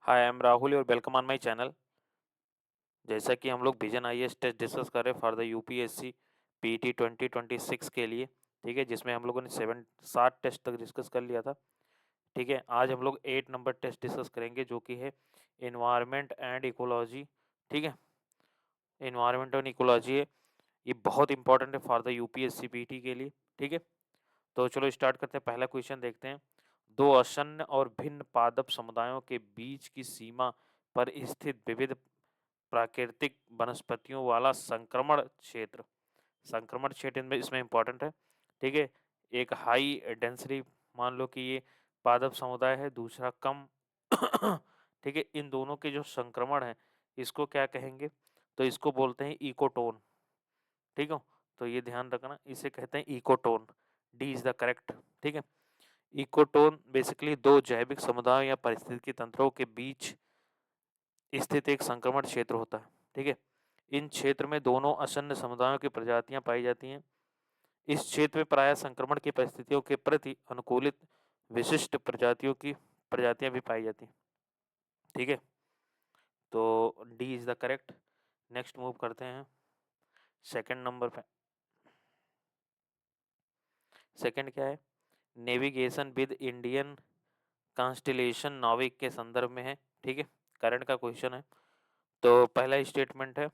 Hi, I am Rahul और welcome on my channel. जैसा कि हम लोग विजन आईएएस टेस्ट डिस्कस कर रहे हैं फॉर द यूपीएससी पीटी 2026 के लिए, ठीक है, जिसमें हम लोगों ने 7 टेस्ट तक डिस्कस कर लिया था। ठीक है, आज हम लोग 8 नंबर टेस्ट डिस्कस करेंगे जो कि है एनवायरनमेंट एंड इकोलॉजी। ठीक है, एनवायरनमेंट एंड इकोलॉजी है, ये बहुत इंपॉर्टेंट है फॉर द यूपीएससी पीटी के लिए। ठीक है, तो चलो स्टार्ट करते हैं। पहला क्वेश्चन देखते हैं। दो आसन्न और भिन्न पादप समुदायों के बीच की सीमा पर स्थित विविध प्राकृतिक वनस्पतियों वाला संक्रमण क्षेत्र में इसमें इंपॉर्टेंट है। ठीक है, एक हाई डेंसिटी, मान लो कि ये पादप समुदाय है, दूसरा कम। ठीक है, इन दोनों के जो संक्रमण है इसको क्या कहेंगे? तो इसको बोलते हैं इकोटोन। ठीक है, तो ये ध्यान रखना, इसे कहते हैं ecotone. D is the correct. ठीक है, इकोटोन बेसिकली दो जैविक समुदायों या पारिस्थितिकी तंत्रों के बीच स्थित एक संक्रमण क्षेत्र होता है। ठीक है, इन क्षेत्र में दोनों आसन्न समुदायों की प्रजातियां पाई जाती हैं। इस क्षेत्र में प्रायः संक्रमण की परिस्थितियों के प्रति अनुकूलित विशिष्ट प्रजातियां भी पाई जाती हैं। ठीक है, तो D is the correct. Next move करते हैं सेकंड नंबर पे। सेकंड क्या है? नेविगेशन विद इंडियन कॉन्स्टिलेशन नाविक के संदर्भ में है। ठीक है, करंट का क्वेश्चन है। तो पहला स्टेटमेंट है,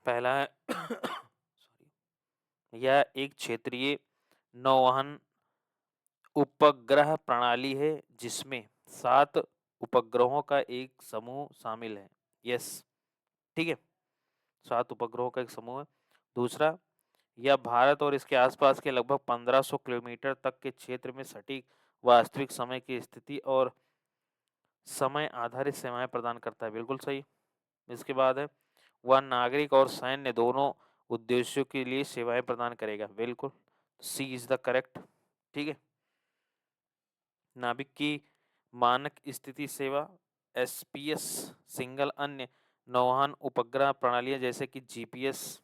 पहला है सॉरी, यह एक क्षेत्रीय नौवहन उपग्रह प्रणाली है जिसमें 7 उपग्रहों का एक समूह शामिल है। यस, ठीक है, 7 उपग्रहों का एक समूह है। दूसरा, यह भारत और इसके आसपास के लगभग 1500 किलोमीटर तक के क्षेत्र में सटीक वास्तविक समय की स्थिति और समय आधारित सेवाएं प्रदान करता है। बिल्कुल सही। इसके बाद है, वह नागरिक और सैन्य दोनों उद्देश्यों के लिए सेवाएं प्रदान करेगा। बिल्कुल, सी इज द करेक्ट। ठीक है, नाभिक की मानक स्थिति सेवा एसपीएस सिंगल, अन्य नौवहन उपग्रह प्रणालियां जैसे कि जीपीएस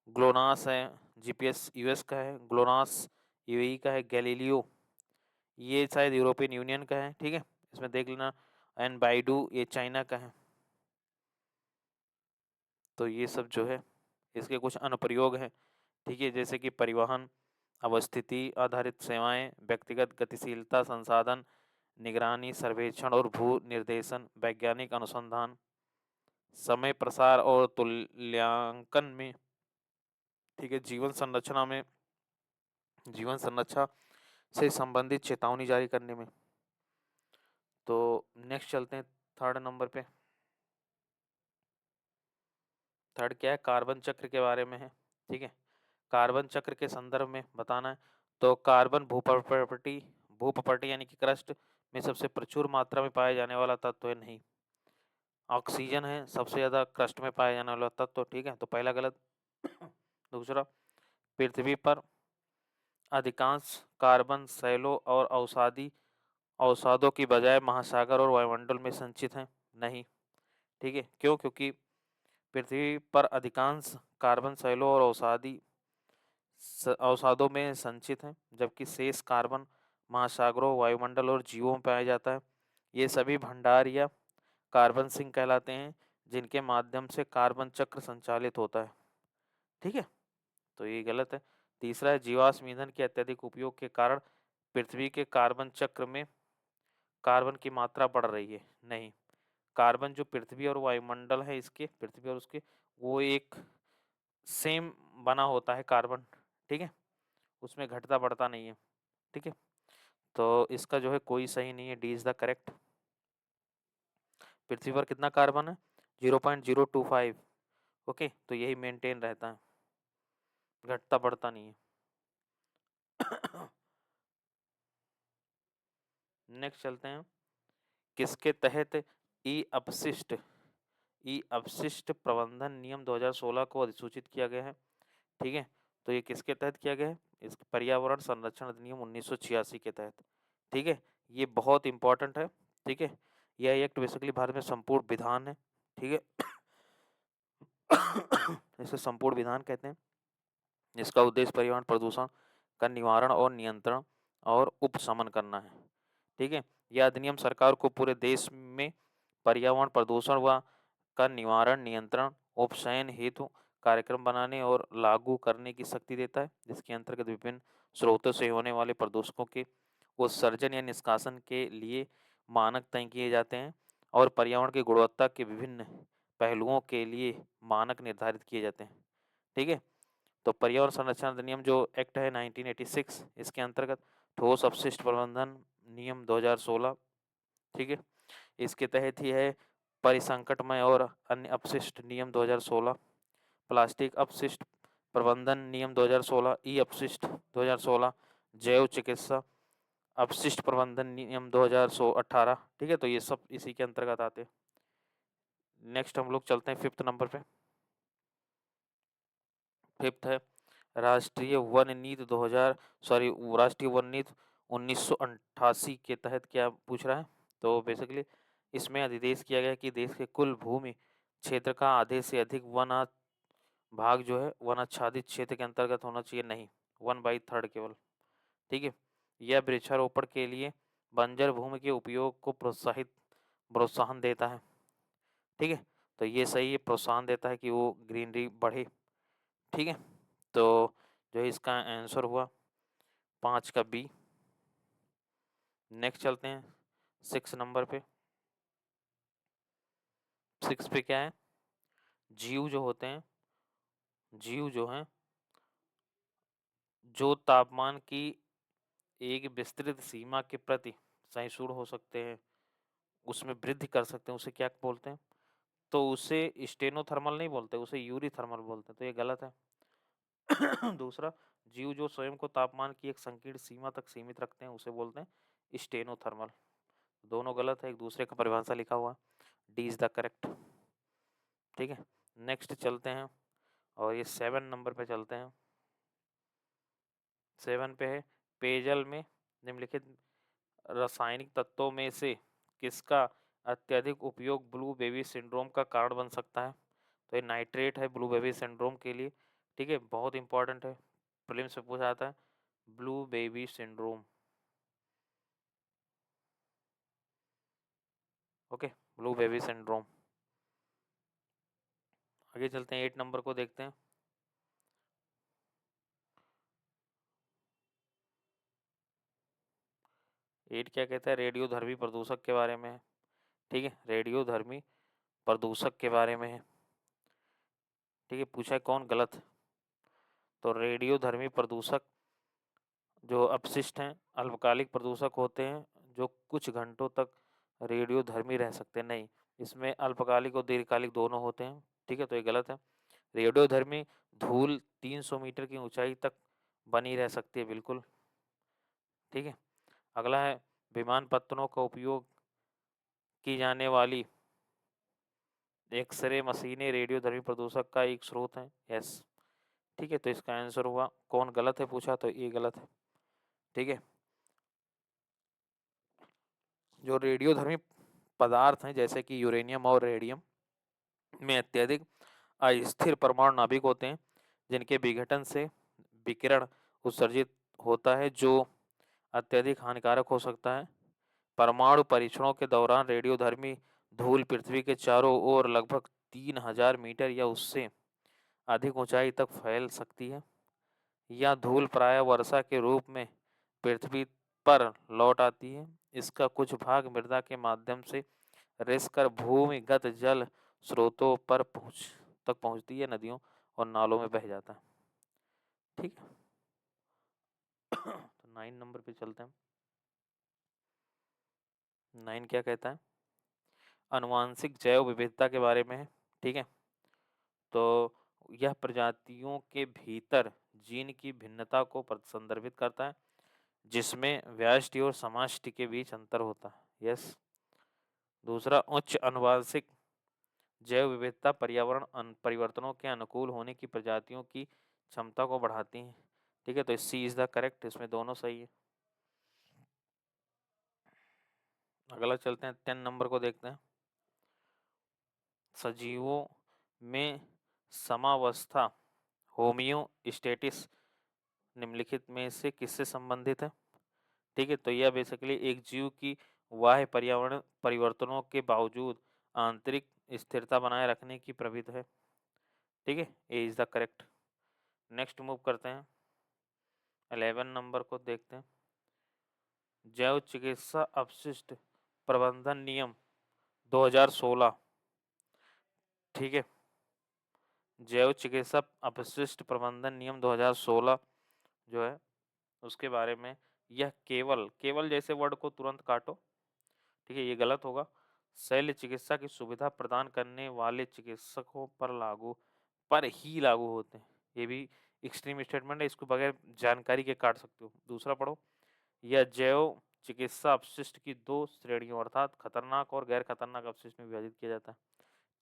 ग्लोनास है, जीपीएस यूएस का है, ग्लोनास यूएई का है, गैलीलियो ये शायद यूरोपियन यूनियन का है। ठीक है, इसमें देख लेना। एंड बाइडू ये चाइना का है। तो ये सब जो है इसके कुछ अनुप्रयोग हैं। ठीक है, जैसे कि परिवहन, अवस्थिति आधारित सेवाएं, व्यक्तिगत गतिशीलता संसाधन, निगरानी, सर्वेक्षण और भू निर्देशन, वैज्ञानिक अनुसंधान, समय प्रसार और तुल्यांकन में। ठीक है, जीवन संरक्षण से संबंधित चेतावनी जारी करने में। तो नेक्स्ट चलते हैं थर्ड नंबर पे। थर्ड क्या है? कार्बन चक्र के बारे में है। ठीक है, कार्बन चक्र के संदर्भ में बताना है। तो कार्बन भूप्रॉपर्टी यानी कि क्रस्ट में सबसे प्रचुर मात्रा में पाया जाने वाला तत्व है। नहीं, ऑक्सीजन है सबसे ज्यादा क्रस्ट में पाया जाने वाला तत्व। ठीक है, तो पहला गलत। दूसरा, पृथ्वी पर अधिकांश कार्बन सैलों और अवसादों की बजाय महासागर और वायुमंडल में संचित हैं। नहीं, ठीक है, क्यों? क्योंकि पृथ्वी पर अधिकांश कार्बन सैलों और अवसादों में संचित हैं, जबकि शेष कार्बन महासागरों, वायुमंडल और जीवों में पाया जाता है। ये सभी भंडार या कार्बन सिंक कहलाते हैं, जिनके माध्यम से कार्बन चक्र संचालित होता है। ठीक है, तो ये गलत है। तीसरा है, जीवाश्म ईंधन के अत्यधिक उपयोग के कारण पृथ्वी के कार्बन चक्र में कार्बन की मात्रा बढ़ रही है। नहीं, कार्बन जो पृथ्वी और वायुमंडल है, इसके पृथ्वी और उसके, वो एक सेम बना होता है कार्बन। ठीक है, उसमें घटता बढ़ता नहीं है। ठीक है, तो इसका जो है कोई सही नहीं है। D is the correct. पृथ्वी पर कितना कार्बन है? 0.025। ओके, तो यही मेंटेन रहता है, घटता बढ़ता नहीं है। नेक्स्ट चलते हैं, किसके तहत ई अपशिष्ट प्रबंधन नियम 2016 को अधिसूचित किया गया है? ठीक है, तो ये किसके तहत किया गया है? इस पर्यावरण संरक्षण अधिनियम 1986 के तहत। ठीक है, ये बहुत इंपॉर्टेंट है। ठीक है, यह एक्ट बेसिकली भारत में संपूर्ण विधान है। ठीक है, इसे संपूर्ण विधान कहते हैं। इसका उद्देश्य पर्यावरण प्रदूषण का निवारण और नियंत्रण और उपशमन करना है। ठीक है। यह अधिनियम सरकार को पूरे देश में पर्यावरण प्रदूषण व का निवारण, नियंत्रण, उपशमन हेतु कार्यक्रम बनाने और लागू करने की शक्ति देता है, जिसके अंतर्गत विभिन्न स्रोतों से होने वाले प्रदूषकों के उत्सर्जन या निष्कासन के लिए मानक तय किए जाते हैं और पर्यावरण की गुणवत्ता के विभिन्न पहलुओं के लिए मानक निर्धारित किए जाते हैं। ठीक है। तो पर्यावरण संरक्षण अधिनियम जो एक्ट है 1986, इसके अंतर्गत ठोस अपशिष्ट प्रबंधन नियम 2016, ठीक है, इसके तहत ही है परिसंकटमय और अन्य अपशिष्ट नियम 2016, प्लास्टिक अपशिष्ट प्रबंधन नियम 2016, ई अपशिष्ट 2016, जैव चिकित्सा अपशिष्ट प्रबंधन नियम 2018। ठीक है, तो ये सब इसी के अंतर्गत आते हैं। नेक्स्ट हम लोग चलते हैं फिफ्थ नंबर पे। फिफ्थ है राष्ट्रीय वन नीति 2000 सॉरी राष्ट्रीय वन नीति 1988 के तहत क्या पूछ रहा है। तो बेसिकली इसमें अधिदेश किया गया कि देश के कुल भूमि क्षेत्र का आधे से अधिक वन भाग जो है वनाच्छादित क्षेत्र के अंतर्गत होना चाहिए, नहीं 1/3 केवल। ठीक है। यह वृक्षारोपण के लिए बंजर भूमि के उपयोग को प्रोत्साहन देता है। ठीक है, तो ये सही है, प्रोत्साहन देता है कि वो ग्रीनरी बढ़े। ठीक है, तो जो है इसका आंसर हुआ 5 का बी। नेक्स्ट चलते हैं 6 नंबर पे। 6 पे क्या है, जीव जो होते हैं, जीव जो हैं जो तापमान की एक विस्तृत सीमा के प्रति सहिष्णु हो सकते हैं, उसमें वृद्धि कर सकते हैं, उसे क्या बोलते हैं। तो उसे स्टेनोथर्मल नहीं बोलते, उसे यूरी थर्मल बोलते हैं, तो ये गलत है। दूसरा, जीव जो स्वयं को तापमान की एक संकीर्ण सीमा तक सीमित रखते हैं उसे बोलते हैं स्टेनोथर्मल। दोनों गलत है, एक दूसरे का परिभाषा लिखा हुआ, डी इज द करेक्ट। ठीक है, नेक्स्ट चलते हैं और ये 7 नंबर पे चलते हैं। 7 पे है पेयजल में निम्नलिखित रासायनिक तत्वों में से किसका अत्यधिक उपयोग ब्लू बेबी सिंड्रोम का कारण बन सकता है। तो ये नाइट्रेट है ब्लू बेबी सिंड्रोम के लिए। ठीक है, बहुत इंपॉर्टेंट है, प्रीलिम्स में पूछा जाता है blue baby syndrome. Okay, blue baby syndrome. आगे चलते हैं 8 नंबर को देखते हैं। 8 क्या कहता है, रेडियोधर्मी प्रदूषक के बारे में है। ठीक है, रेडियोधर्मी प्रदूषक के बारे में है। ठीक है, पूछा है कौन, गलत। तो रेडियोधर्मी प्रदूषक जो अपशिष्ट हैं अल्पकालिक प्रदूषक होते हैं जो कुछ घंटों तक रेडियोधर्मी रह सकते हैं, नहीं, इसमें अल्पकालिक और दीर्घकालिक दोनों होते हैं। ठीक है, तो ये गलत है। रेडियोधर्मी धूल 300 मीटर की ऊंचाई तक बनी रह सकती है, बिल्कुल। ठीक है, अगला है विमान पत्तनों का उपयोग की जाने वाली एक्सरे मशीनें रेडियोधर्मी प्रदूषक का एक स्रोत है, यस। ठीक है, तो इसका आंसर हुआ कौन, गलत है पूछा तो ये गलत है। ठीक है, जो रेडियोधर्मी पदार्थ हैं जैसे कि यूरेनियम और रेडियम में अत्यधिक अस्थिर परमाणु नाभिक होते हैं जिनके विघटन से विकिरण उत्सर्जित होता है जो अत्यधिक हानिकारक हो सकता है। परमाणु परीक्षणों के दौरान रेडियोधर्मी धूल पृथ्वी के चारों ओर लगभग 3000 मीटर या उससे अधिक ऊंचाई तक फैल सकती है। यह धूल प्राय वर्षा के रूप में पृथ्वी पर लौट आती है। इसका कुछ भाग मृदा के माध्यम से रिसकर भूमिगत जल स्रोतों पर पहुंचती है, नदियों और नालों में बह जाता है। ठीक है, तो 9 नंबर पे चलते हैं। 9 क्या कहता है, अनुवांशिक जैव विविधता के बारे में है। ठीक है, तो यह प्रजातियों के भीतर जीन की भिन्नता को संदर्भित करता है जिसमें व्यष्टि और समष्टि के बीच अंतर होता है, यस। दूसरा, उच्च अनुवांशिक जैव विविधता पर्यावरण परिवर्तनों के अनुकूल होने की प्रजातियों की क्षमता को बढ़ाती है। ठीक है, तो सी इज द करेक्ट, इसमें दोनों सही है। अगला चलते हैं 10 नंबर को देखते हैं। सजीवों में समावस्था होमियोस्टेसिस निम्नलिखित में से किससे संबंधित है। ठीक है, तो यह बेसिकली एक जीव की बाह्य पर्यावरण परिवर्तनों के बावजूद आंतरिक स्थिरता बनाए रखने की प्रवृत्ति है। ठीक है, A is the correct. Next move करते हैं, 11 नंबर को देखते हैं। जैव चिकित्सा अपशिष्ट प्रबंधन नियम 2016। ठीक है, जैव चिकित्सा अपशिष्ट प्रबंधन नियम 2016 जो है उसके बारे में, यह केवल केवल जैसे वर्ड को तुरंत काटो, ठीक है, ये गलत होगा। शल्य चिकित्सा की सुविधा प्रदान करने वाले चिकित्सकों पर ही लागू होते हैं। ये भी एक्सट्रीम स्टेटमेंट है, इसको बगैर जानकारी के काट सकते हो। दूसरा पढ़ो, यह जैव चिकित्सा अपशिष्ट की दो श्रेणियों अर्थात खतरनाक और गैर खतरनाक अपशिष्ट में विभाजित किया जाता है।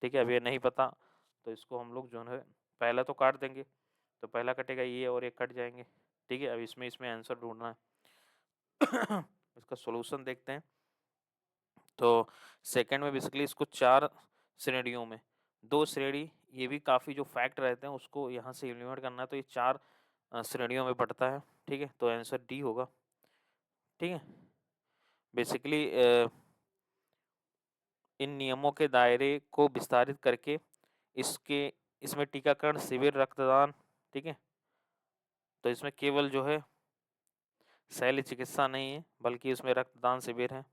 ठीक है, अब ये नहीं पता तो इसको हम लोग जो है पहला तो काट देंगे, तो पहला कटेगा ये और ये कट जाएंगे। ठीक है, अब इसमें आंसर ढूंढना है। इसका सॉल्यूशन देखते हैं। तो सेकंड में बेसिकली इसको 4 श्रेणियों में, 2 श्रेणी, ये भी काफ़ी जो फैक्ट रहते हैं उसको यहाँ से एलिमिनेट करना है, तो ये 4 श्रेणियों में बढ़ता है। ठीक है, तो आंसर डी होगा। ठीक है, बेसिकली इन नियमों के दायरे को विस्तारित करके इसमें टीकाकरण शिविर, रक्तदान, ठीक है, तो इसमें केवल जो है शल्य चिकित्सा नहीं है बल्कि इसमें रक्तदान शिविर है,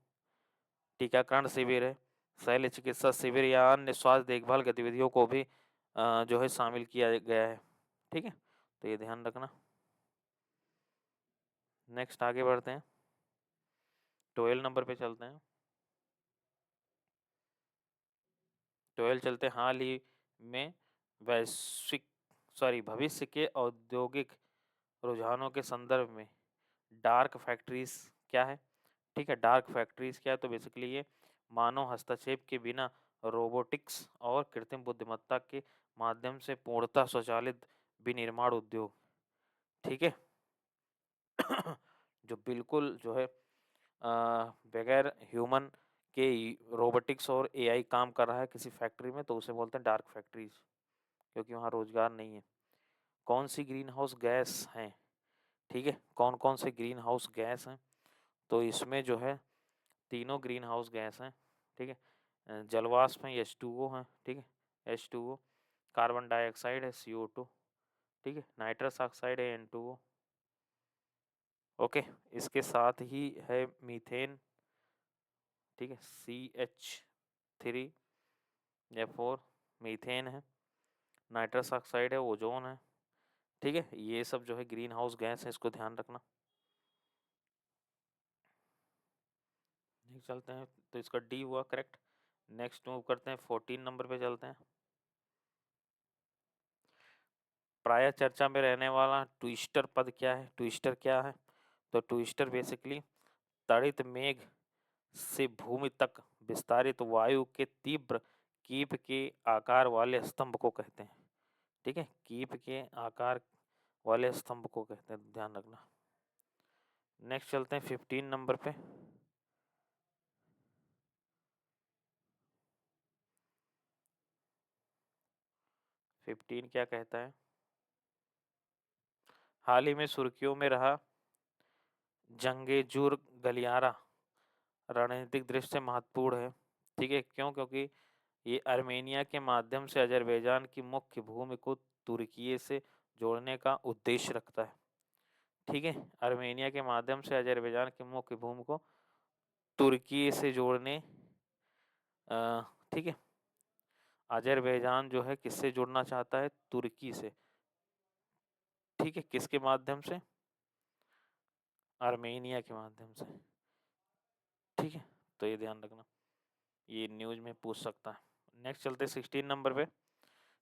टीकाकरण शिविर है, शल्य चिकित्सा शिविर या अन्य स्वास्थ्य देखभाल गतिविधियों को भी जो है शामिल किया गया है। ठीक है, तो ये ध्यान रखना। नेक्स्ट आगे बढ़ते हैं, 12 नंबर पे चलते हैं। 12 चलते हैं, हाल ही में भविष्य के औद्योगिक रुझानों के संदर्भ में डार्क फैक्ट्रीज क्या है। ठीक है, डार्क फैक्ट्रीज क्या है, तो बेसिकली ये मानव हस्तक्षेप के बिना रोबोटिक्स और कृत्रिम बुद्धिमत्ता के माध्यम से पूर्णतः स्वचालित विनिर्माण उद्योग। ठीक है, जो बिल्कुल जो है बगैर ह्यूमन के रोबोटिक्स और एआई काम कर रहा है किसी फैक्ट्री में, तो उसे बोलते हैं डार्क फैक्ट्रीज, क्योंकि वहाँ रोजगार नहीं है। कौन सी ग्रीन हाउस गैस हैं। ठीक है, कौन कौन से ग्रीन हाउस गैस हैं, तो इसमें जो है तीनों ग्रीन हाउस गैस हैं। ठीक है, जलवाष्प है, H2O है। ठीक है, H2O, कार्बन डाइऑक्साइड है, CO2, ठीक है, नाइट्रस ऑक्साइड है, N2O। ओके, इसके साथ ही है मीथेन, ठीक है, CH3F4 मीथेन है, नाइट्रस ऑक्साइड है, ओजोन है। ठीक है, ये सब जो है ग्रीन हाउस गैस है, इसको ध्यान रखना। चलते हैं, तो इसका डी हुआ करेक्ट। नेक्स्ट मूव करते हैं, 14 नंबर पे चलते हैं। प्राय चर्चा में रहने वाला ट्विस्टर पद क्या है। ट्विस्टर क्या है, तो ट्विस्टर बेसिकली तड़ित मेघ से भूमि तक विस्तारित वायु के तीव्र कीप के आकार वाले स्तंभ को कहते हैं। ठीक है, कीप के आकार वाले स्तंभ को कहते हैं, ध्यान रखना। नेक्स्ट चलते हैं 15 नंबर पे। 15 क्या कहता है, हाल ही में सुर्खियों में रहा जंगेजुर गलियारा रणनीतिक दृष्टि से महत्वपूर्ण है। ठीक है, क्यों, क्योंकि ये आर्मेनिया के माध्यम से अजरबैजान की मुख्य भूमि को तुर्की से जोड़ने का उद्देश्य रखता है। ठीक है, आर्मेनिया के माध्यम से अजरबैजान की मुख्य भूमि को तुर्की से जोड़ने, ठीक है, अजरबैजान जो है किससे जुड़ना चाहता है, तुर्की से। ठीक है, किसके माध्यम से, आर्मेनिया के माध्यम से। ठीक है, तो ये ध्यान रखना, ये न्यूज में पूछ सकता है। नेक्स्ट चलते 16 नंबर पे।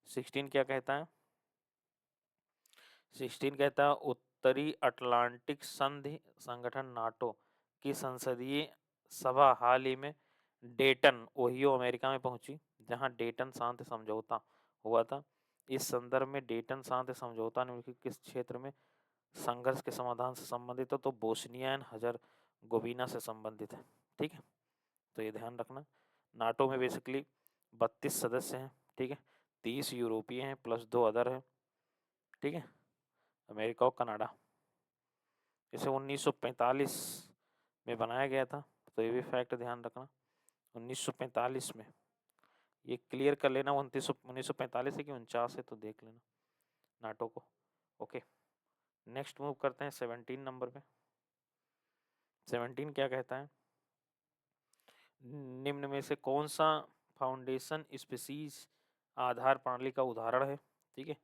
16 क्या कहता है, 16 कहता है उत्तरी अटलांटिक संधि संगठन नाटो की संसदीय सभा हाल ही में डेटन ओहियो अमेरिका में पहुंची, जहां डेटन शांति समझौता हुआ था। इस संदर्भ में डेटन शांति समझौता निम्नलिखित किस क्षेत्र में संघर्ष के समाधान से संबंधित है, तो बोस्निया एंड हर्जेगोविना से संबंधित है। ठीक है, तो ये ध्यान रखना। नाटो में बेसिकली 32 सदस्य हैं। ठीक है, 30 यूरोपीय हैं प्लस 2 अदर है। ठीक है, अमेरिका और कनाडा। इसे 1945 में बनाया गया था, तो ये भी फैक्ट ध्यान रखना। 1945 में, ये क्लियर कर लेना 1945 है कि 49 है, तो देख लेना नाटो को। ओके, नेक्स्ट मूव करते हैं 17 नंबर पे। 17 क्या कहता है, निम्न में से कौन सा फाउंडेशन स्पीसीज आधार प्रणाली का उदाहरण है। ठीक है,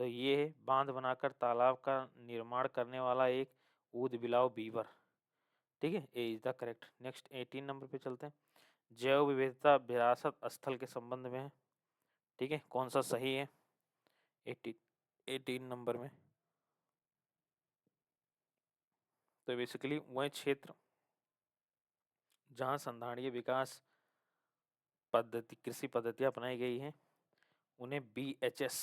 तो ये है बांध बनाकर तालाब का निर्माण करने वाला एक ऊदबिलाव बीवर। ठीक है, A is the correct. Next 18 number पे चलते हैं। जैव विविधता विरासत स्थल के संबंध में है। ठीक है, कौन सा सही है 18 नंबर में। तो बेसिकली वह क्षेत्र जहाँ संधारणीय विकास पद्धति कृषि पद्धतियाँ अपनाई गई हैं उन्हें BHS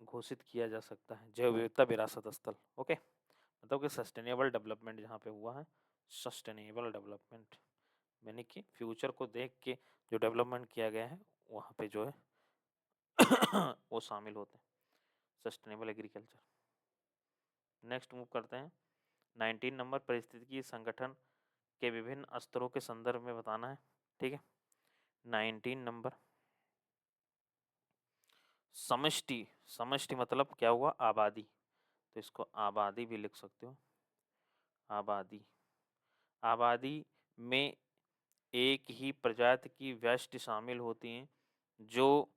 घोषित किया जा सकता है, जैव विविधता विरासत स्थल। ओके, मतलब कि सस्टेनेबल डेवलपमेंट जहाँ पे हुआ है, सस्टेनेबल डेवलपमेंट यानी कि फ्यूचर को देख के जो डेवलपमेंट किया गया है वहाँ पे जो है वो शामिल होते हैं, सस्टेनेबल एग्रीकल्चर। नेक्स्ट मूव करते हैं 19 नंबर, परिस्थितिकी संगठन के विभिन्न स्तरों के संदर्भ में बताना है। ठीक है, 19 नंबर, समष्टि। समष्टि मतलब क्या हुआ, आबादी, तो इसको आबादी भी लिख सकते हो, आबादी। आबादी में एक ही प्रजाति की व्यष्टि शामिल होती हैं जो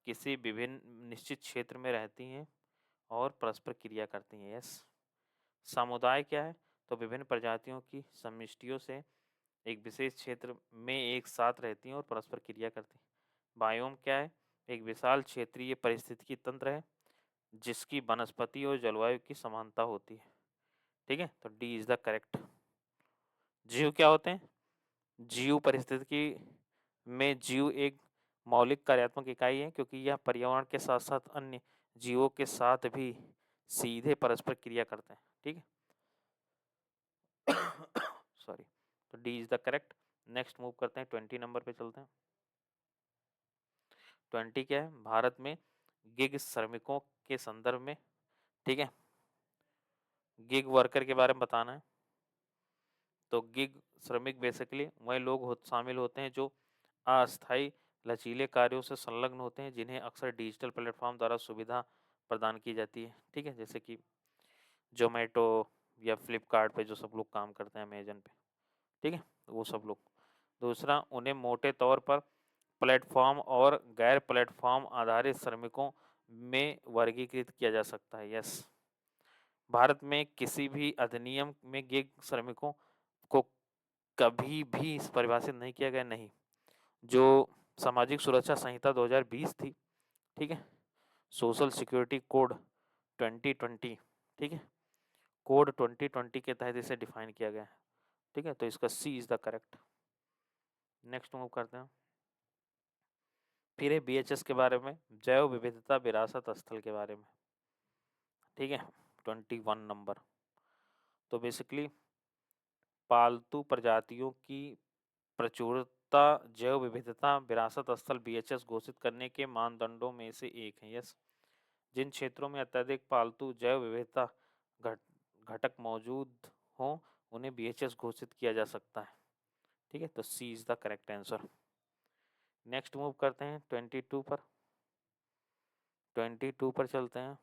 किसी विभिन्न निश्चित क्षेत्र में रहती हैं और परस्पर क्रिया करती हैं। यस। समुदाय क्या है, तो विभिन्न प्रजातियों की समष्टियों से एक विशेष क्षेत्र में एक साथ रहती हैं और परस्पर क्रिया करती हैं। बायोम क्या है, एक विशाल क्षेत्रीय पारिस्थितिकी तंत्र है जिसकी वनस्पति और जलवायु की समानता होती है। ठीक है, तो डी इज द करेक्ट। जीव क्या होते हैं, जीव पारिस्थितिकी में जीव एक मौलिक कार्यात्मक इकाई है क्योंकि यह पर्यावरण के साथ साथ अन्य जीवों के साथ भी सीधे परस्पर क्रिया करते हैं। ठीक है, सॉरी, तो D is the correct. Next move करते हैं 20 नंबर पे चलते हैं। 20 क्या है, भारत में गिग श्रमिकों के संदर्भ में। ठीक है, गिग वर्कर के बारे में बताना है। तो गिग श्रमिक बेसिकली वह लोग शामिल होते हैं जो अस्थायी लचीले कार्यों से संलग्न होते हैं जिन्हें अक्सर डिजिटल प्लेटफॉर्म द्वारा सुविधा प्रदान की जाती है। ठीक है, जैसे कि जोमेटो या फ्लिपकार्ट पे जो सब लोग काम करते हैं, अमेजन पे। ठीक है, वो सब लोग। दूसरा, उन्हें मोटे तौर पर प्लेटफॉर्म और गैर प्लेटफॉर्म आधारित श्रमिकों में वर्गीकृत किया जा सकता है। यस। भारत में किसी भी अधिनियम में गिग श्रमिकों को कभी भी परिभाषित नहीं किया गया, नहीं। जो सामाजिक सुरक्षा संहिता 2020 थी, ठीक है, सोशल सिक्योरिटी कोड 2020, ठीक है, कोड 2020 के तहत इसे डिफाइन किया गया है। ठीक है, तो इसका C is the correct. Next move करते हैं, फिर है BHS के बारे में, जैव विविधता विरासत स्थल के बारे में। ठीक है, 21 नंबर, तो बेसिकली पालतू प्रजातियों की प्रचुरता जैव विविधता विरासत स्थल BHS घोषित करने के मानदंडों में से एक है। यस। जिन क्षेत्रों में अत्यधिक पालतू जैव विविधता घटक मौजूद हों उन्हें BHS घोषित किया जा सकता है। ठीक है, तो C is the correct answer. Next move करते हैं 22 पर। 22 पर चलते हैं।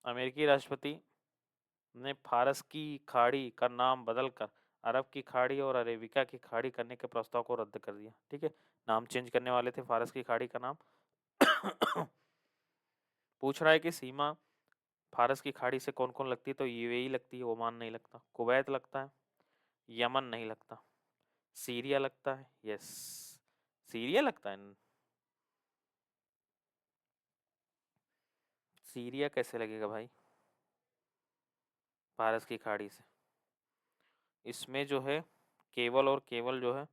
अमेरिकी राष्ट्रपति ने फारस की खाड़ी का नाम बदलकर अरब की खाड़ी और अरेबिका की खाड़ी करने के प्रस्ताव को रद्द कर दिया। ठीक है, नाम चेंज करने वाले थे फारस की खाड़ी का नाम। पूछ रहा है कि सीमा फारस की खाड़ी से कौन कौन लगती है, तो UAE लगती है, ओमान नहीं लगता, कुवैत लगता है, यमन नहीं लगता, सीरिया लगता है। यस, सीरिया लगता है। सीरिया कैसे लगेगा भाई फारस की खाड़ी से, इसमें जो है केवल और केवल जो है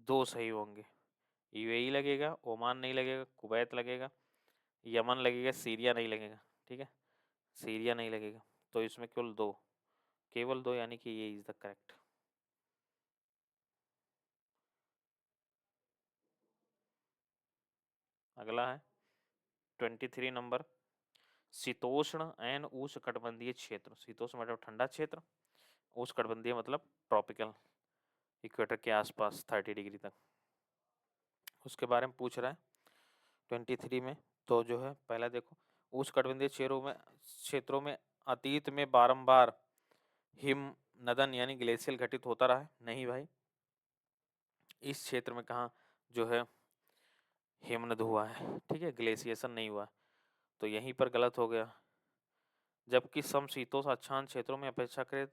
दो सही होंगे, UAE लगेगा, ओमान नहीं लगेगा, कुवैत लगेगा, यमन लगेगा, सीरिया नहीं लगेगा। ठीक है, सीरिया नहीं लगेगा, तो इसमें केवल दो, केवल दो, यानी कि ये इज द करेक्ट। अगला है 23 नंबर, शीतोष्ण एन उष्णकटिबंधीय क्षेत्र। शीतोष्ण मतलब ठंडा क्षेत्र, उष्णकटिबंधीय मतलब ट्रॉपिकल, इक्वेटर के आसपास 30 डिग्री तक, उसके बारे में पूछ रहा है 23 में। तो जो है पहला देखो, उष्णकटिबंधीय क्षेत्रों में अतीत में बारंबार हिम नदन यानी ग्लेशियल घटित होता रहा है। नहीं भाई, इस क्षेत्र में कहाँ जो है हिमनद हुआ है, ठीक है, ग्लेशिएशन नहीं हुआ, तो यहीं पर गलत हो गया। जबकि समशीतोष्ण अक्षांश क्षेत्रों में अपेक्षाकृत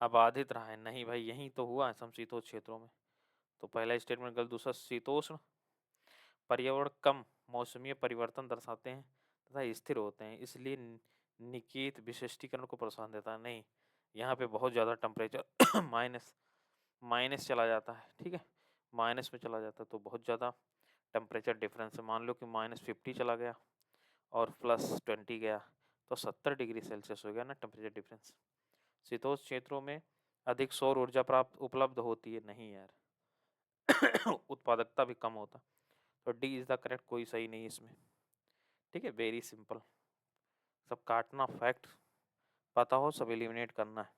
अबाधित रहा है। नहीं भाई, यहीं तो हुआ है समशीतोष्ण क्षेत्रों में, तो पहला स्टेटमेंट गलत। दूसरा, शीतोष्ण पर्यावरण कम मौसमीय परिवर्तन दर्शाते हैं तथा स्थिर होते हैं, इसलिए निकेत विशिष्टीकरण को प्रोत्साहन देता है। नहीं, यहाँ पे बहुत ज़्यादा टेम्परेचर माइनस चला जाता है, ठीक है, माइनस में चला जाता है, तो बहुत ज़्यादा टेम्परेचर डिफरेंस है। मान लो कि -50 चला गया और +20 गया, तो 70 डिग्री सेल्सियस हो गया ना टेम्परेचर डिफरेंस। शीतोष्ण क्षेत्रों में अधिक सौर ऊर्जा प्राप्त उपलब्ध होती है। नहीं यार, उत्पादकता भी कम होता, तो डी इज द करेक्ट, कोई सही नहीं इसमें, ठीक है, वेरी सिंपल, सब काटना, फैक्ट पता हो सब एलिमिनेट करना है।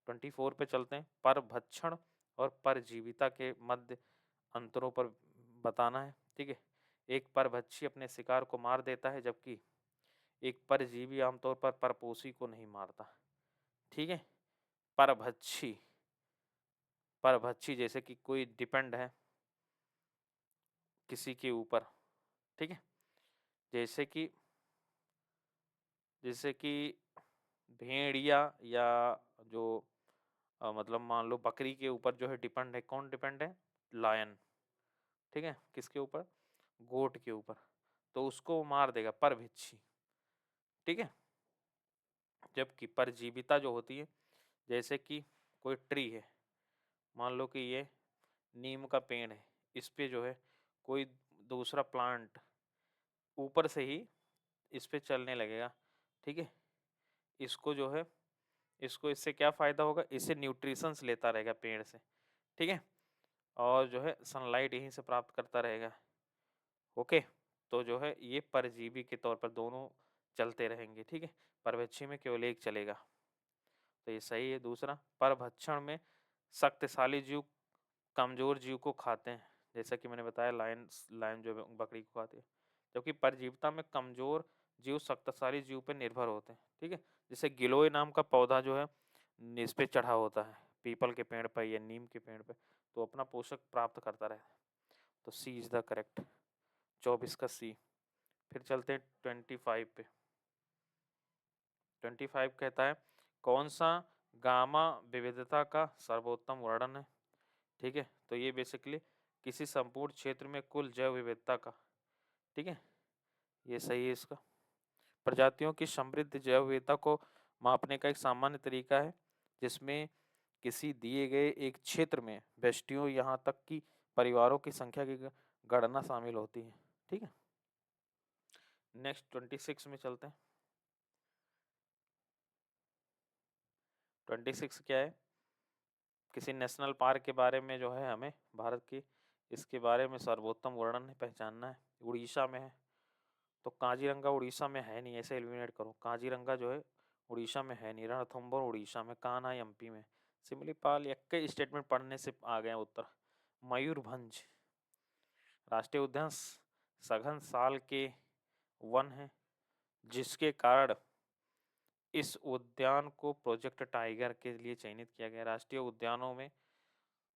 24 पे चलते हैं, परभक्षण और परजीविता के मध्य अंतरों पर बताना है, ठीक है। एक परभक्षी अपने शिकार को मार देता है, जबकि एक परजीवी आमतौर पर परपोषी को नहीं मारता, ठीक है। परभक्षी, परभक्षी जैसे कि कोई डिपेंड है किसी के ऊपर, ठीक है, जैसे कि भेड़िया या जो मतलब मान लो बकरी के ऊपर जो है डिपेंड है, कौन डिपेंड है, लायन, ठीक है, किसके ऊपर, गोट के ऊपर, तो उसको वो मार देगा परभक्षी, ठीक है। जबकि परजीविता जो होती है, जैसे कि कोई ट्री है, मान लो कि ये नीम का पेड़ है, इस पे जो है कोई दूसरा प्लांट ऊपर से ही इस पे चलने लगेगा, ठीक है, इसको जो है, इसको इससे क्या फ़ायदा होगा, इससे न्यूट्रिशंस लेता रहेगा पेड़ से, ठीक है, और जो है सनलाइट यहीं से प्राप्त करता रहेगा, ओके। तो जो है ये परजीवी के तौर पर दोनों चलते रहेंगे, ठीक है, परभक्षी में केवल एक चलेगा, तो ये सही है। दूसरा, परभक्षण में शक्तिशाली जीव कमजोर जीव को खाते हैं, जैसा कि मैंने बताया लायन जो बकरी को खाती है, जबकि परजीविता में कमजोर जीव शक्तिशाली जीव पर निर्भर होते हैं, ठीक है। जैसे गिलोय नाम का पौधा जो है इस पे चढ़ा होता है, पीपल के पेड़ पर या नीम के पेड़ पे, तो अपना पोषक प्राप्त करता रहे, तो सी इज द करेक्ट, 24 का सी। फिर चलते हैं 25 पे। 25 कहता है कौन सा गामा विविधता का सर्वोत्तम वर्णन है, ठीक है, तो ये बेसिकली किसी संपूर्ण क्षेत्र में कुल जैव विविधता का, ठीक है, ये सही है इसका। प्रजातियों की समृद्ध जैव विविधता को मापने का एक सामान्य तरीका है, जिसमें किसी दिए गए एक क्षेत्र में व्यष्टियों यहाँ तक कि परिवारों की संख्या की गणना शामिल होती है, ठीक है। नेक्स्ट 26 में चलते हैं। 26 क्या है, किसी नेशनल पार्क के बारे में जो है हमें भारत की, इसके बारे में सर्वोत्तम वर्णन पहचानना है। उड़ीसा में है, तो काजीरंगा उड़ीसा में है नहीं, ऐसे एलिमिनेट करो, काजीरंगा जो है उड़ीसा में है नहीं, रणथंभौर उड़ीसा में, कान्हा एमपी में, सिमलीपाल एक स्टेटमेंट पढ़ने से आ गए उत्तर। मयूरभंज राष्ट्रीय उद्यान सघन साल के वन है, जिसके कारण इस उद्यान को प्रोजेक्ट टाइगर के लिए चयनित किया गया। राष्ट्रीय उद्यानों में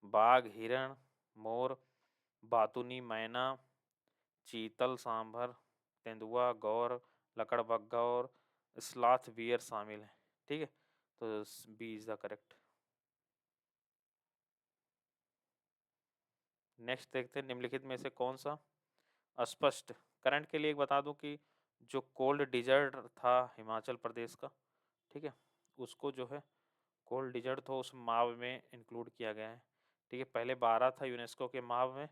बाघ, हिरण, मोर, बातुनी मैना, चीतल, सांभर, तेंदुआ, गौर, लकड़बग्गा और स्लॉथ बियर शामिल है, ठीक है, तो B is the correct. Next देखते हैं, निम्नलिखित में से कौन सा अस्पष्ट, करंट के लिए एक बता दूं कि जो कोल्ड डिजर्ट था हिमाचल प्रदेश का, ठीक है, उसको जो है कोल्ड डिजर्ट था उस माव में इंक्लूड किया गया है, ठीक है। पहले 12 था यूनेस्को के माव में,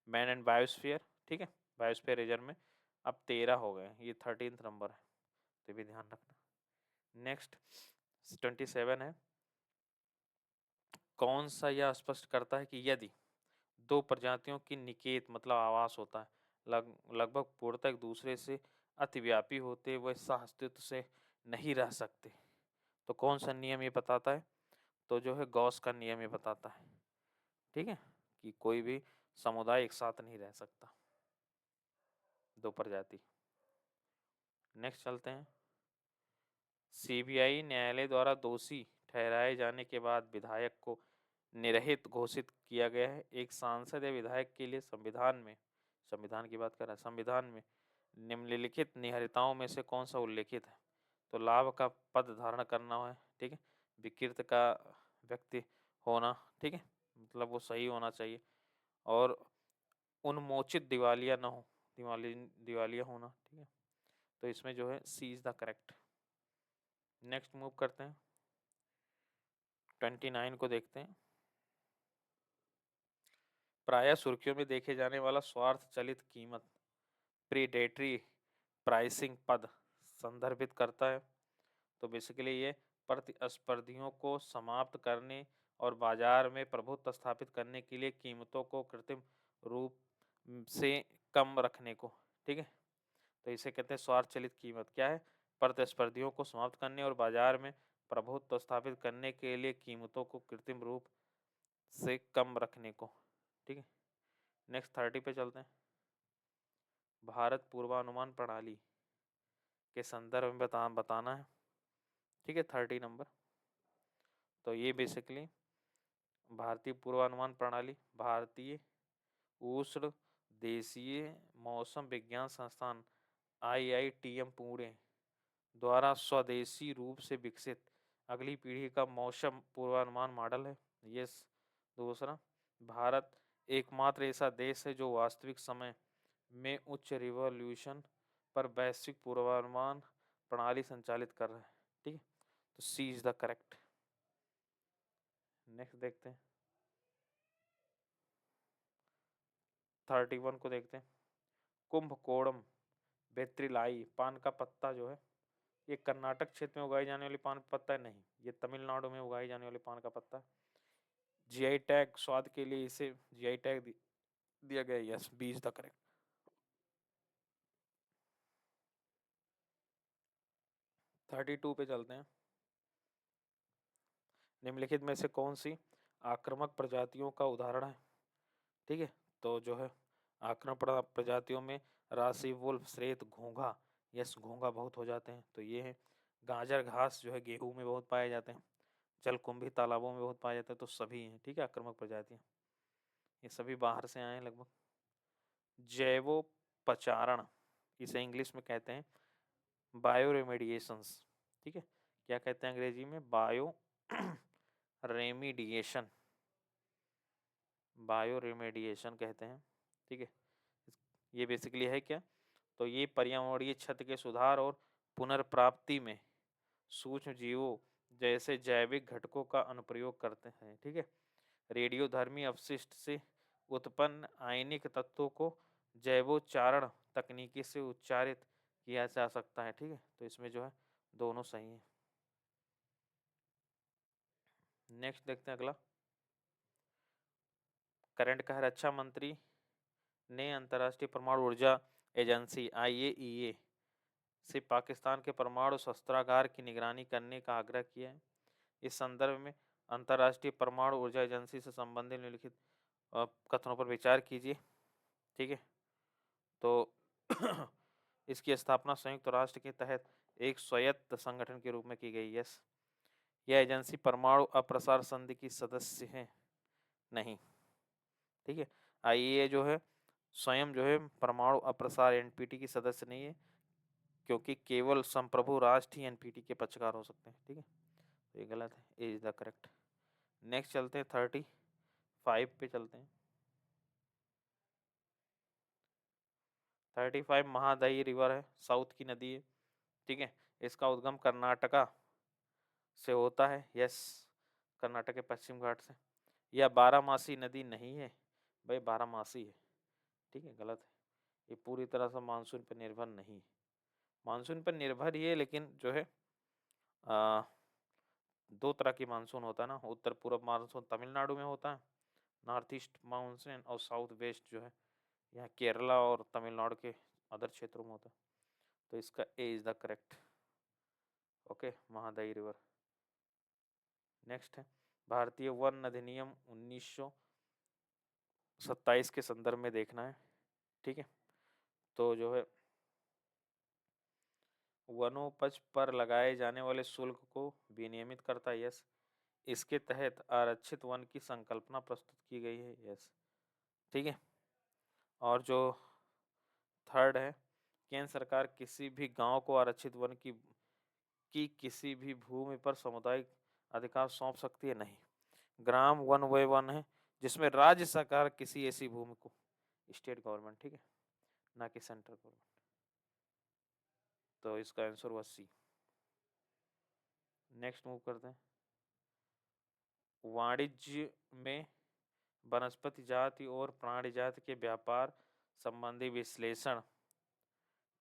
मैन एंड बायोस्फीयर, ठीक है, बायोस्फीयर रीजन में, अब 13 हो गए, ये 13th नंबर है, तो भी ध्यान रखना। नेक्स्ट 27 है, कौन सा यह स्पष्ट करता है कि यदि दो प्रजातियों की निकेत मतलब आवास होता है लगभग पूर्णतः एक दूसरे से अतिव्यापी होते वह अस्तित्व से नहीं रह सकते। तो कौन सा नियम ये बताता है? तो जो है गॉस का नियम ये बताता है, ठीक है, कि कोई भी समुदाय एक साथ नहीं रह सकता, दो प्रजाति। नेक्स्ट चलते हैं। सीबीआई न्यायालय द्वारा दोषी ठहराए जाने के बाद विधायक को निरहित घोषित किया गया है। एक सांसद या विधायक के लिए संविधान की बात कर रहा है, संविधान में निम्नलिखित निहिताओं में से कौन सा उल्लेखित है? तो लाभ का पद धारण करना है, ठीक है, विकृत का व्यक्ति होना, ठीक है, मतलब वो सही होना चाहिए, और उन्मोचित दिवालिया न हो, दिवालिया होना, ठीक है। तो इसमें जो है C is the correct. Next move करते हैं, 29 को देखते हैं। प्रायः सुर्खियों में देखे जाने वाला स्वार्थ चलित कीमत प्रीडेटरी प्राइसिंग पद संदर्भित करता है। तो बेसिकली ये प्रतिस्पर्धियों को समाप्त करने और बाजार में प्रभुत्व स्थापित करने के लिए कीमतों को कृत्रिम रूप से कम रखने को, ठीक है, तो इसे कहते हैं स्वार्थ चलित कीमत। क्या है? प्रतिस्पर्धियों को समाप्त करने और बाजार में प्रभुत्व स्थापित करने के लिए कीमतों को कृत्रिम रूप से कम रखने को, ठीक है। नेक्स्ट 30 पे चलते हैं। भारत पूर्वानुमान प्रणाली के संदर्भ में बताना है, ठीक है, 30 नंबर। तो ये बेसिकली भारतीय पूर्वानुमान प्रणाली भारतीय उष्ण देशीय मौसम विज्ञान संस्थान IITM पुणे द्वारा स्वदेशी रूप से विकसित अगली पीढ़ी का मौसम पूर्वानुमान मॉडल है। ये दूसरा, भारत एकमात्र ऐसा देश है जो वास्तविक समय में उच्च रिवॉल्यूशन पर वैश्विक पूर्वानुमान प्रणाली संचालित कर रहा है, ठीक है, तो C is the correct. Next देखते हैं, 31 को देखते हैं। कुंभकोणम बेत्रिलाई पान का पत्ता जो है ये कर्नाटक क्षेत्र में उगाई जाने वाली पान का पत्ता है, नहीं, ये तमिलनाडु में उगाई जाने वाली पान का पत्ता है। जीआई टैग स्वाद के लिए इसे जीआई टैग दिया गया, yes, B is the correct. 32 पे चलते हैं। निम्नलिखित में से कौन सी आक्रामक प्रजातियों का उदाहरण है, ठीक है, तो जो है आक्रामक प्रजातियों में राशि वुल्फ श्वेत घोंघा, यस, घोंघा बहुत हो जाते हैं, तो ये है। गाजर घास जो है गेहूं में बहुत पाए जाते हैं, जलकुंभी तालाबों में बहुत पाए जाते हैं, तो सभी हैं, ठीक है, आक्रामक प्रजातियां, ये सभी बाहर से आए हैं लगभग। जैवोपचारण इसे इंग्लिश में कहते हैं बायो रेमेडिएशंस, ठीक है, क्या कहते हैं अंग्रेजी में? बायो रेमिडिएशन, बायो रेमेडिएशन कहते हैं, ठीक है। ये बेसिकली है क्या? तो ये पर्यावरणीय क्षति के सुधार और पुनर्प्राप्ति में सूक्ष्म जीवों जैसे जैविक घटकों का अनुप्रयोग करते हैं, ठीक है। रेडियोधर्मी अपशिष्ट से उत्पन्न आयनिक तत्वों को जैवोच्चारण तकनीकी से उच्चारित किया जा सकता है, ठीक है, तो इसमें जो है दोनों सही है। नेक्स्ट देखते हैं अगला। करंट का है, रक्षा मंत्री ने अंतर्राष्ट्रीय परमाणु ऊर्जा एजेंसी IAEA से पाकिस्तान के परमाणु शस्त्रागार की निगरानी करने का आग्रह किया है। इस संदर्भ में अंतर्राष्ट्रीय परमाणु ऊर्जा एजेंसी से संबंधित निम्नलिखित कथनों पर विचार कीजिए, ठीक है। तो इसकी स्थापना संयुक्त राष्ट्र के तहत एक स्वायत्त संगठन के रूप में की गई, यस। यह एजेंसी परमाणु अप्रसार संधि की सदस्य है, नहीं, ठीक है। IAEA जो है स्वयं जो है परमाणु अप्रसार NPT की सदस्य नहीं है, क्योंकि केवल संप्रभु राष्ट्र ही NPT के पक्षकार हो सकते हैं, ठीक है, तो ये गलत है, A is the correct. Next चलते हैं 35 पे चलते हैं। 35 महादायी रिवर है, साउथ की नदी है, ठीक है, इसका उद्गम कर्नाटका से होता है, यस, कर्नाटक के पश्चिम घाट से। यह बारहमासी नदी नहीं है भाई, बारहमासी है, ठीक है, गलत है। ये पूरी तरह से मानसून पर निर्भर नहीं है, मानसून पर निर्भर ही है, लेकिन जो है दो तरह की मानसून होता है ना, उत्तर पूर्व मानसून तमिलनाडु में होता है, नॉर्थ ईस्ट मानसून, और साउथ वेस्ट जो है यहाँ केरला और तमिलनाडु के अदर क्षेत्रों में होता है। तो इसका A is the correct. Okay, Mahadayi river. Next है भारतीय वन अधिनियम 1927 के संदर्भ में देखना है। ठीक है, तो जो है वनोपज पर लगाए जाने वाले शुल्क को विनियमित करता है। यस। इसके तहत आरक्षित वन की संकल्पना प्रस्तुत की गई है। यस। ठीक है, और जो थर्ड है केंद्र सरकार किसी भी गांव को आरक्षित वन की किसी भी भूमि पर सामुदायिक अधिकार सौंप सकती है। नहीं, ग्राम वन वे वन है जिसमें राज्य सरकार किसी ऐसी भूमि को, स्टेट गवर्नमेंट, ठीक है, ना कि सेंट्रल गवर्नमेंट। तो इसका आंसर हुआ सी। नेक्स्ट मूव करते हैं। वाणिज्य में वनस्पति जाति और प्राणी जाति के व्यापार संबंधी विश्लेषण,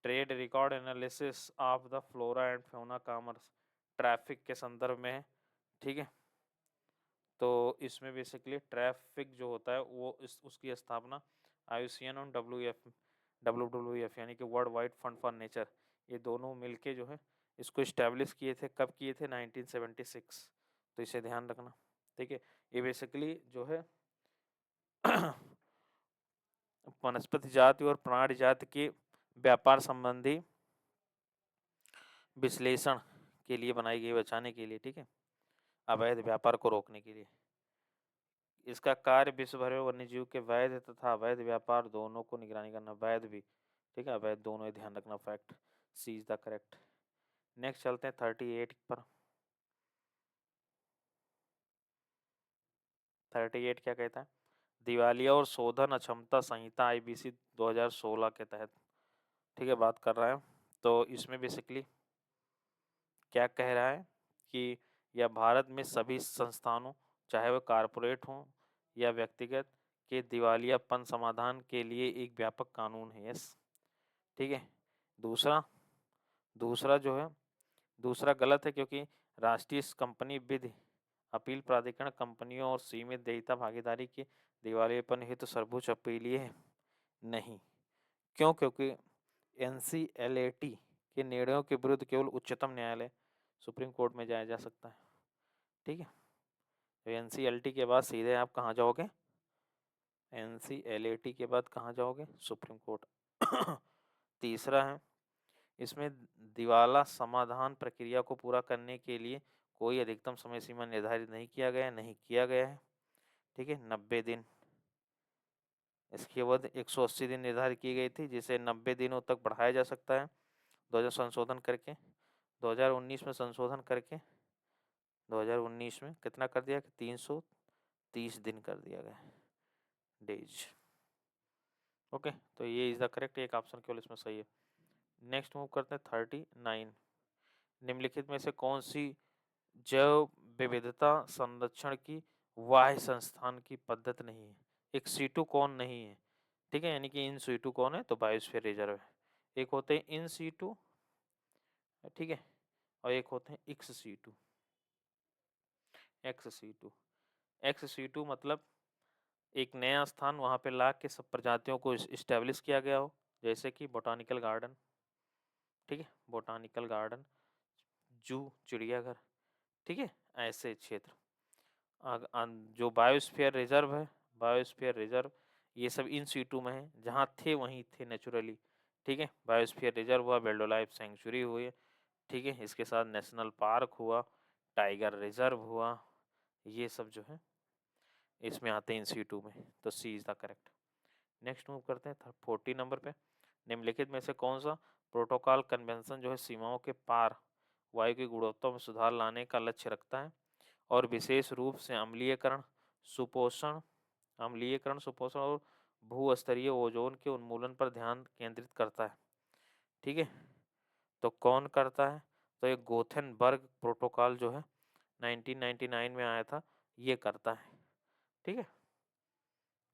trade record analysis of the flora and fauna commerce, traffic के संदर्भ में है। ठीक है, तो इसमें बेसिकली ट्रैफिक जो होता है वो उसकी स्थापना IUCN और WWF यानी कि world wide fund for nature, ये दोनों मिलके जो है इसको इस्टेब्लिश किए थे। कब किए थे? 1976। तो इसे ध्यान रखना। ठीक है, ये बेसिकली जो है वनस्पति जाति और प्राणी जाति के व्यापार संबंधी विश्लेषण के लिए बनाई गई, बचाने के लिए। ठीक है, अवैध व्यापार को रोकने के लिए। इसका कार्य विश्व भर में वन्यजीव के वैध तथा अवैध व्यापार दोनों को निगरानी करना। वैध भी, ठीक है, अवैध दोनों, ध्यान रखना। Fact C is the correct. Next चलते हैं 38 पर। 38 क्या कहता है? दिवालिया और शोधन अक्षमता संहिता IBC 2016 के तहत, ठीक है, बात कर रहा है। तो इसमें बेसिकली क्या कह रहा है कि यह भारत में सभी संस्थानों, चाहे वह कारपोरेट हों या व्यक्तिगत, के दिवालियापन समाधान के लिए एक व्यापक कानून है। यस। ठीक है, दूसरा दूसरा जो है, दूसरा गलत है क्योंकि राष्ट्रीय कंपनी विधि अपील प्राधिकरण कंपनियों और सीमित देयता भागीदारी के दिवालियापन हेतु सर्वोच्च अपीलीय है। नहीं, क्यों? क्योंकि NCLAT के निर्णयों के विरुद्ध केवल उच्चतम न्यायालय, सुप्रीम कोर्ट में जाया जा सकता है। ठीक है, तो NCLT के बाद सीधे आप कहाँ जाओगे? NCLAT के बाद कहाँ जाओगे? Supreme court. तीसरा है, इसमें दिवाला समाधान प्रक्रिया को पूरा करने के लिए कोई अधिकतम समय सीमा निर्धारित नहीं किया गया है। ठीक है, 90 दिन। इसके बाद 180 दिन निर्धारित की गई थी, जिसे 90 दिनों तक बढ़ाया जा सकता है 2000 संशोधन करके। 2019 में संशोधन करके 2019 में कितना कर दिया? 330 दिन कर दिया गया डेज। ओके, तो ये इज द करेक्ट, एक ऑप्शन केवल इसमें सही है। नेक्स्ट मूव करते हैं 39। निम्नलिखित में से कौन सी जैव विविधता संरक्षण की वाह्य संस्थान की पद्धति नहीं है? एक सीटू कौन नहीं है, ठीक है, यानी कि इन सीटू कौन है? तो बायोस्फीयर रिजर्व है। एक होते हैं इन सीटू, ठीक है, और एक होते हैं एक्स सीटू। एक्स सीटू मतलब एक नया स्थान, वहाँ पे ला के सब प्रजातियों को इस्टेब्लिश किया गया हो, जैसे कि बोटानिकल गार्डन, ठीक है, बोटानिकल गार्डन, जू, चिड़ियाघर, ठीक है, ऐसे क्षेत्र। जो बायोस्फीयर रिजर्व है, बायोस्फीयर रिजर्व, ये सब इन सीटू में है, जहाँ थे वहीं थे नेचुरली। ठीक है, बायोस्फीयर रिजर्व हुआ, वाइल्ड लाइफ सेंचुरी हुई, ठीक है, इसके साथ नेशनल पार्क हुआ, टाइगर रिजर्व हुआ, ये सब जो है इसमें आते हैं इन सीटू में। तो C is the correct. Next move करते हैं 40 नंबर पे। निम्नलिखित में से कौन सा प्रोटोकॉल कन्वेंशन जो है सीमाओं के पार वायु की गुणवत्ता में सुधार लाने का लक्ष्य रखता है और विशेष रूप से अम्लीयकरण, सुपोषण और भूस्तरीय ओजोन के उन्मूलन पर ध्यान केंद्रित करता है? ठीक है, तो कौन करता है? तो ये गोथेनबर्ग प्रोटोकॉल जो है 1999 में आया था, ये करता है। ठीक है,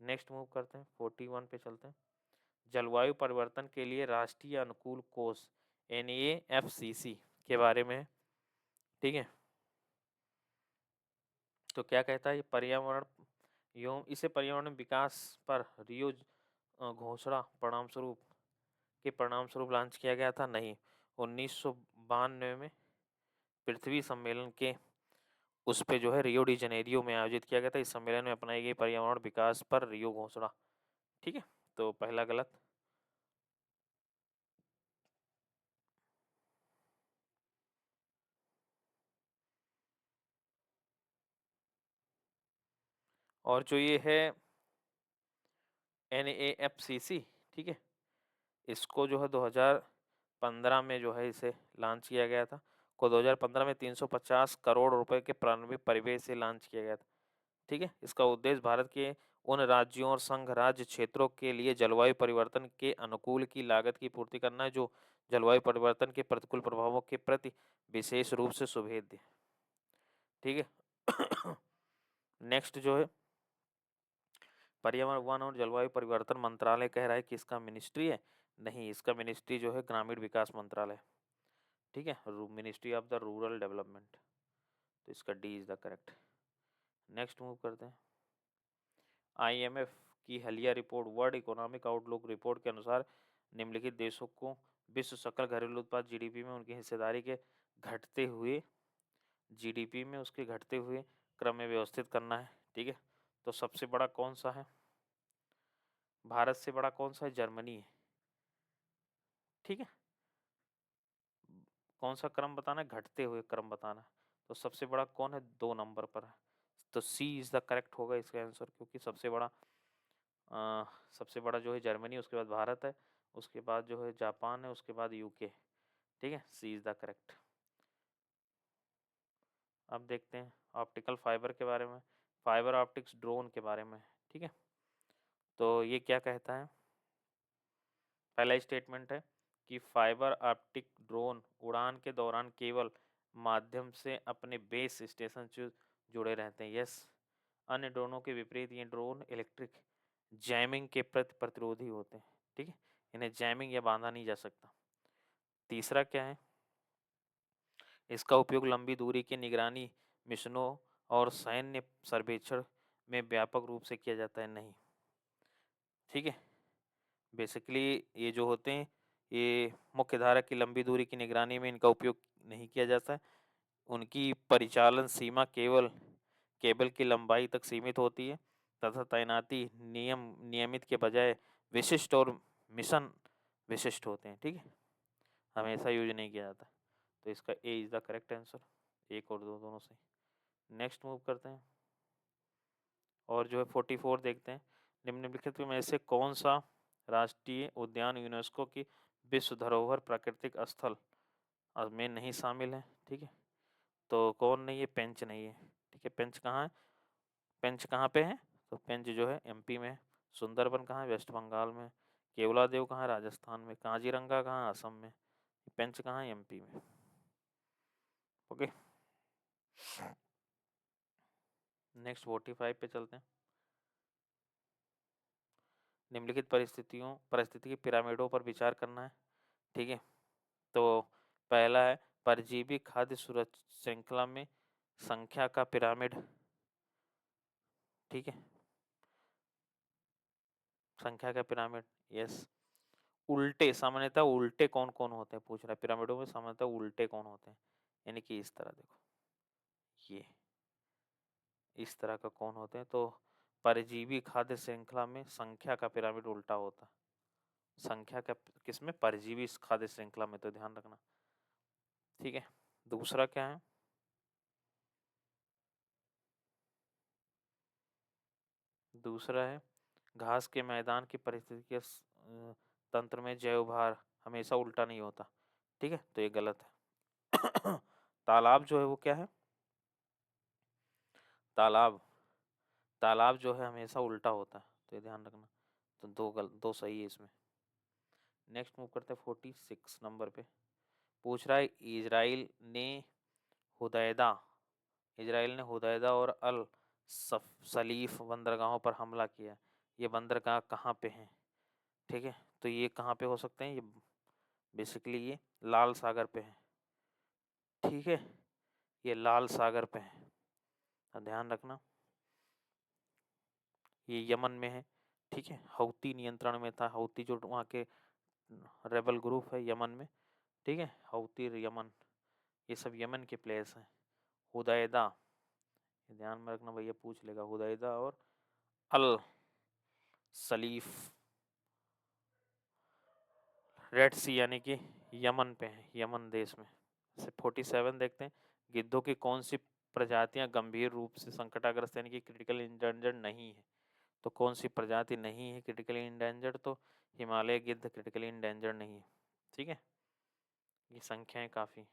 नेक्स्ट मूव करते हैं 41 पे चलते हैं। जलवायु परिवर्तन के लिए राष्ट्रीय अनुकूल कोष NAFCC के बारे में, ठीक है, तो क्या कहता है? ये पर्यावरण एवं इसे पर्यावरण विकास पर रियो घोषणा परिणाम स्वरूप, के परिणाम स्वरूप लॉन्च किया गया था? नहीं, 1992 में पृथ्वी सम्मेलन के उस पे जो है रियो डी जनेरियो में आयोजित किया गया था। इस सम्मेलन में अपनाई गई पर्यावरण विकास पर रियो घोषणा। ठीक है, तो पहला गलत। और जो ये है NAFCC, ठीक है, इसको जो है 2015 में जो है इसे लॉन्च किया गया था। को 2015 में 350 करोड़ रुपए के प्रारंभिक परिव्यय से लॉन्च किया गया था। ठीक है, इसका उद्देश्य भारत के उन राज्यों और संघ राज्य क्षेत्रों के लिए जलवायु परिवर्तन के अनुकूल की लागत की पूर्ति करना है, जो जलवायु परिवर्तन के प्रतिकूल प्रभावों के प्रति विशेष रूप से सुभेद्य है। ठीक है। नेक्स्ट जो है पर्यावरण, वन और जलवायु परिवर्तन मंत्रालय कह रहा है कि इसका मिनिस्ट्री है। नहीं, इसका मिनिस्ट्री जो है ग्रामीण विकास मंत्रालय। ठीक है, ministry of the rural development. तो इसका D is the correct. Next move करते हैं। IMF की हालिया report, world economic outlook report के अनुसार निम्नलिखित देशों को विश्व सकल घरेलू उत्पाद GDP में उनकी हिस्सेदारी के घटते हुए GDP में उसके घटते हुए क्रम में व्यवस्थित करना है। ठीक है, तो सबसे बड़ा कौन सा है? भारत से बड़ा कौन सा है? जर्मनी है। ठीक है, कौन सा क्रम बताना है? घटते हुए क्रम बताना है। तो सबसे बड़ा कौन है? 2 नंबर पर है। तो C इज द करेक्ट होगा इसका आंसर, क्योंकि सबसे बड़ा जो है जर्मनी, उसके बाद भारत है, उसके बाद जो है जापान है, उसके बाद UK। ठीक है, C इज द करेक्ट। अब देखते हैं ऑप्टिकल फाइबर के बारे में, फाइबर ऑप्टिक्स ड्रोन के बारे में। ठीक है, तो ये क्या कहता है? पहला स्टेटमेंट है कि फाइबर ऑप्टिक ड्रोन उड़ान के दौरान केवल माध्यम से अपने बेस स्टेशन से जुड़े रहते हैं। यस, अन्य ड्रोनों के विपरीत ये ड्रोन इलेक्ट्रिक जैमिंग के प्रति प्रतिरोधी होते हैं। ठीक है, इन्हें जैमिंग या बांधा नहीं जा सकता। तीसरा क्या है? इसका उपयोग लंबी दूरी की निगरानी मिशनों और सैन्य सर्वेक्षण में व्यापक रूप से किया जाता है। नहीं। ठीक है, बेसिकली ये जो होते हैं ये मुख्य धारा की लंबी दूरी की निगरानी में इनका उपयोग नहीं किया जाता है। उनकी परिचालन सीमा केवल केबल की लंबाई तक सीमित होती है तथा तैनाती नियमित के बजाय विशिष्ट और मिशन विशिष्ट होते हैं। ठीक है, हमेशा यूज नहीं किया जाता। तो इसका A is the correct answer, 1 और 2 दोनों से। नेक्स्ट मूव करते हैं और जो है 44 देखते हैं। निम्नलिखित में से कौन सा राष्ट्रीय उद्यान यूनेस्को की विश्व धरोहर प्राकृतिक स्थल में नहीं शामिल है? ठीक है, तो कौन नहीं है? पेंच नहीं है। ठीक है, पेंच कहाँ है? पेंच कहाँ पे है? तो पेंच जो है MP में। सुंदरबन कहाँ है? वेस्ट बंगाल में। केवलादेव कहाँ है? राजस्थान में। काजीरंगा कहाँ है? असम में। पेंच कहाँ है? MP में। ओके, नेक्स्ट 45 पे चलते हैं। निम्नलिखित परिस्थिति की पिरामिडों पर विचार करना है। ठीक है, तो पहला है परजीवी खाद्य श्रृंखला में संख्या का पिरामिड। ठीक है, संख्या का पिरामिड। यस, उल्टे, सामान्यतः उल्टे कौन कौन होते हैं पूछ रहा है। पिरामिडों में सामान्यतः उल्टे कौन होते हैं? यानी कि इस तरह देखो, ये इस तरह का कौन होते हैं? तो परजीवी खाद्य श्रृंखला में संख्या का पिरामिड उल्टा होता है। संख्या का किसमें? परजीवी खाद्य श्रृंखला में, तो ध्यान रखना। ठीक है, दूसरा क्या है? दूसरा है घास के मैदान की परिस्थिति के तंत्र में जैव भार हमेशा उल्टा नहीं होता। ठीक है, तो ये गलत है। तालाब जो है वो क्या है? तालाब तालाब जो है हमेशा उल्टा होता है, तो ये ध्यान रखना। तो दो सही है इसमें। नेक्स्ट मूव करते हैं 46 नंबर पे। पूछ रहा है हुदैदा इजराइल ने हुदैदा और अल सलीफ बंदरगाहों पर हमला किया। ये बंदरगाह कहाँ पे हैं? ठीक है, तो ये कहाँ पे हो सकते हैं? ये बेसिकली ये लाल सागर पे है। ठीक है, ये लाल सागर पे है, तो ध्यान रखना। ये यमन में है। ठीक है, हौती नियंत्रण में था। हौती जो वहाँ के रेबल ग्रुप है यमन में, ठीक है, हौती यमन, ये सब यमन के प्लेस हैं। हुदैदा, ध्यान में रखना भैया पूछ लेगा, हुदैदा और अल सलीफ, रेड सी यानी कि यमन पे है, यमन देश में। 47 देखते हैं, गिद्धों की कौन सी प्रजातियां गंभीर रूप से संकटाग्रस्त यानी कि क्रिटिकल इंडेंजर्ड नहीं है। तो कौन सी प्रजाति नहीं है क्रिटिकली इंडेंजर्ड, तो हिमालय गिद्ध क्रिटिकली इंडेंजर्ड नहीं है, ठीक है। ये संख्याएं काफ़ी।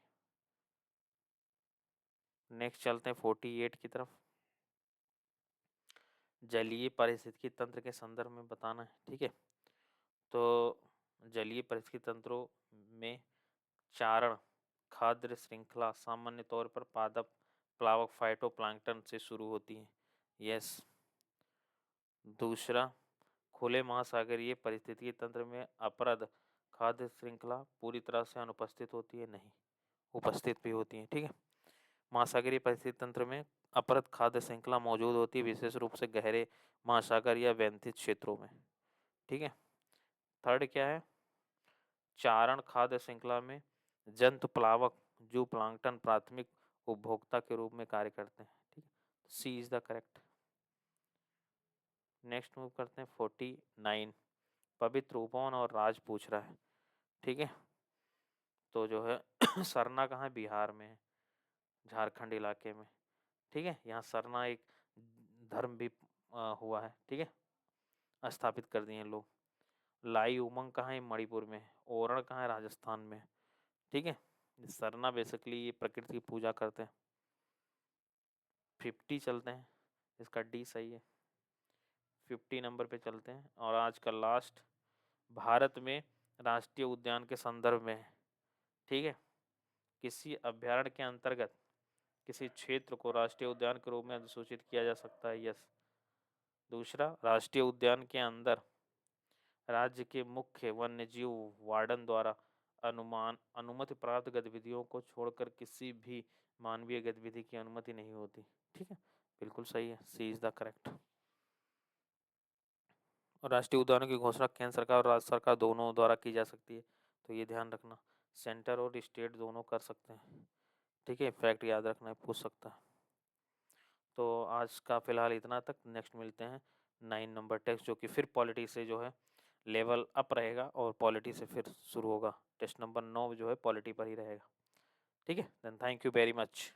नेक्स्ट चलते हैं 48 की तरफ। जलीय पारिस्थितिकी तंत्र के संदर्भ में बताना है, ठीक है। तो जलीय पारिस्थितिकी तंत्रों में चारण खाद्य श्रृंखला सामान्य तौर पर पादप प्लावक फाइटोप्लैंक्टन से शुरू होती है। यस। दूसरा, खुले महासागरीय पारिस्थितिकी तंत्र में अपरद खाद्य श्रृंखला पूरी तरह से अनुपस्थित होती है, नहीं, उपस्थित भी होती है, ठीक है। महासागरीय पारिस्थितिकी तंत्र में अपरद खाद्य श्रृंखला मौजूद होती है, विशेष रूप से गहरे महासागर या व्यंथित क्षेत्रों में, ठीक है। थर्ड क्या है, चारण खाद्य श्रृंखला में जंतु प्लावक जू प्लांक्टन प्राथमिक उपभोक्ता के रूप में कार्य करते हैं, ठीक है। C is the correct. Next move करते हैं 49। पवित्र उपवन और राज पूछ रहा है, ठीक है। तो जो है सरना कहाँ है, बिहार में है, झारखंड इलाके में, ठीक है। यहाँ सरना एक धर्म भी हुआ है, ठीक है, स्थापित कर दिए लोग। लाई उमंग कहाँ है, मणिपुर में। ओरण कहाँ है, राजस्थान में, ठीक है। सरना बेसिकली ये प्रकृति की पूजा करते हैं। 50 चलते हैं, इसका डी सही है। 50 नंबर पे चलते हैं और आज का लास्ट, भारत में राष्ट्रीय उद्यान के संदर्भ में, ठीक है। किसी अभ्यारण्य के अंतर्गत किसी क्षेत्र को राष्ट्रीय उद्यान के रूप में अधिसूचित किया जा सकता है, यस। दूसरा, राष्ट्रीय उद्यान के अंदर राज्य के मुख्य वन्यजीव वार्डन द्वारा अनुमति प्राप्त गतिविधियों को छोड़कर किसी भी मानवीय गतिविधि की अनुमति नहीं होती, ठीक है, बिल्कुल सही है, सी इज द करेक्ट। और राष्ट्रीय उद्यानों की घोषणा केंद्र सरकार और राज्य सरकार दोनों द्वारा की जा सकती है, तो ये ध्यान रखना, सेंटर और स्टेट दोनों कर सकते हैं, ठीक है। फैक्ट याद रखना है, पूछ सकता है। तो आज का फिलहाल इतना तक, नेक्स्ट मिलते हैं 9 नंबर टेस्ट, जो कि फिर पॉलिटी से जो है लेवल अप रहेगा और पॉलिटी से फिर शुरू होगा। टेस्ट नंबर 9 जो है पॉलिटी पर ही रहेगा, ठीक है। Then thank you very much.